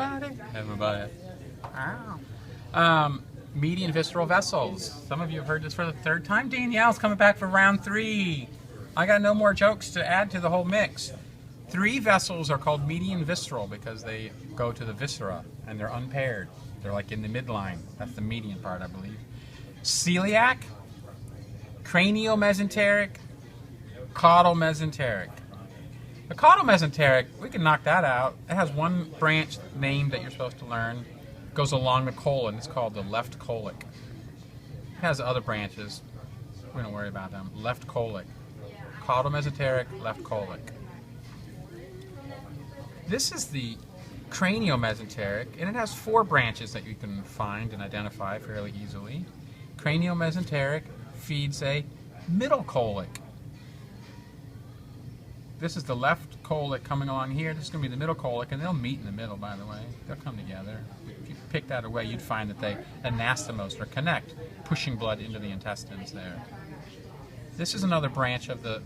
everybody. Everybody. Wow. Median visceral vessels. Some of you have heard this for the third time. Danielle's coming back for round 3. I got no more jokes to add to the whole mix. 3 vessels are called median visceral because they go to the viscera and they're unpaired. They're like in the midline. That's the median part, I believe. Ciliac, cranial mesenteric, caudal mesenteric. The caudal mesenteric, we can knock that out. It has one branch name that you're supposed to learn. It goes along the colon. It's called the left colic. It has other branches. We don't worry about them. Left colic. Caudal mesenteric, left colic. This is the cranial mesenteric, and it has 4 branches that you can find and identify fairly easily. Cranial mesenteric feeds a middle colic. This is the left colic coming along here. This is going to be the middle colic, and they'll meet in the middle, by the way. They'll come together. If you pick that away, you'd find that they anastomose or connect, pushing blood into the intestines there. This is another branch of the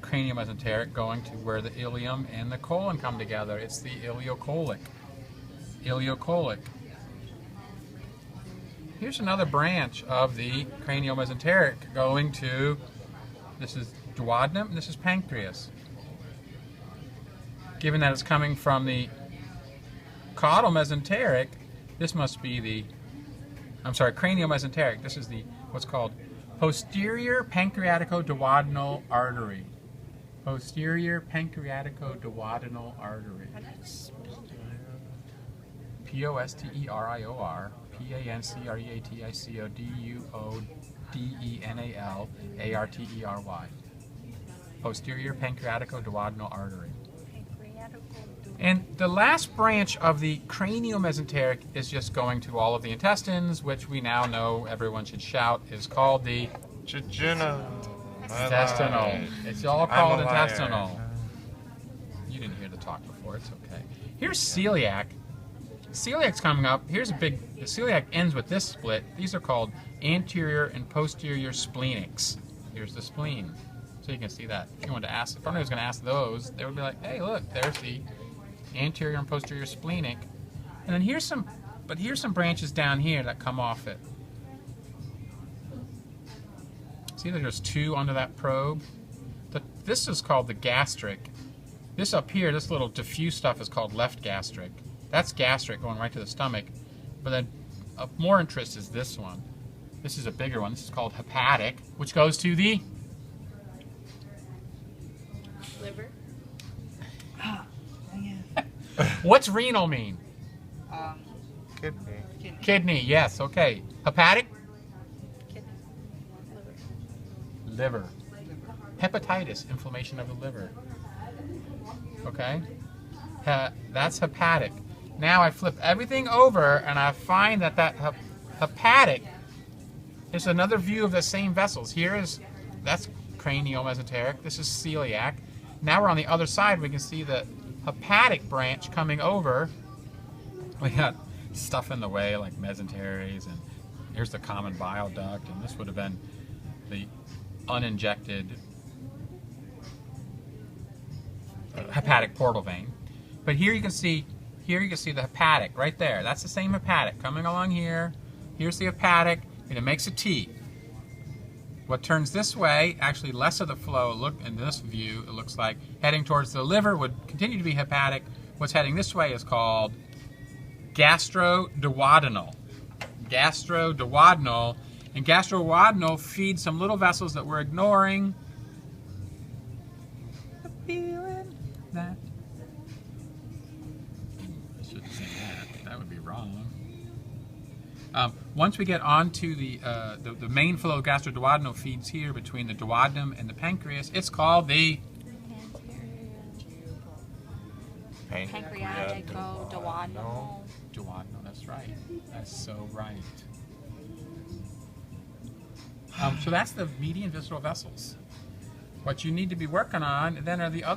cranial mesenteric going to where the ilium and the colon come together. It's the iliocolic. Iliocolic. Here's another branch of the cranial mesenteric going to, this is duodenum, and this is pancreas. Given that it's coming from the caudal mesenteric, this must be the, cranial mesenteric. This is the, what's called posterior pancreatico duodenal artery. Posterior pancreatico duodenal artery. Posterior, pancreatico duodenal. Posterior pancreatico duodenal artery. And the last branch of the cranial mesenteric is just going to all of the intestines, which we now know everyone should shout is called the jejunal. Intestinal. It's all called intestinal. You didn't hear the talk before, it's okay. Here's celiac. Celiac's coming up. Here's a big, the celiac ends with this split. These are called anterior and posterior spleenics. Here's the spleen. So you can see that. If you wanted to ask, if somebody was going to ask those, they would be like, hey, look, there's the anterior and posterior splenic. And then here's some branches down here that come off it. See that there's 2 under that probe? This is called the gastric. This up here, this little diffuse stuff is called left gastric. That's gastric going right to the stomach. But then of more interest is this one. This is a bigger one. This is called hepatic, which goes to the liver. What's renal mean? Kidney. Kidney, yes, okay. Hepatic? Kidney. Liver. Hepatitis, inflammation of the liver. Okay? That's hepatic. Now I flip everything over and I find that hepatic is another view of the same vessels. That's cranial mesenteric. This is celiac. Now we're on the other side. We can see the hepatic branch coming over. We got stuff in the way like mesenteries, and here's the common bile duct, and this would have been the uninjected hepatic portal vein. But here you can see the hepatic right there. That's the same hepatic coming along here. Here's the hepatic, and it makes a T. What turns this way, actually less of the flow, look in this view, it looks like heading towards the liver would continue to be hepatic. What's heading this way is called Gastro Duodeno. Gastro Duodeno. And Gastro Duodeno feeds some little vessels that we're ignoring. The feeling that. I shouldn't say that. That would be wrong. Once we get onto the main flow of Gastro Duodeno feeds here between the duodenum and the pancreas. It's called the Pacreatico Duodeno. Duodeno, that's right. That's so right. So that's the median visceral vessels. What you need to be working on then are the other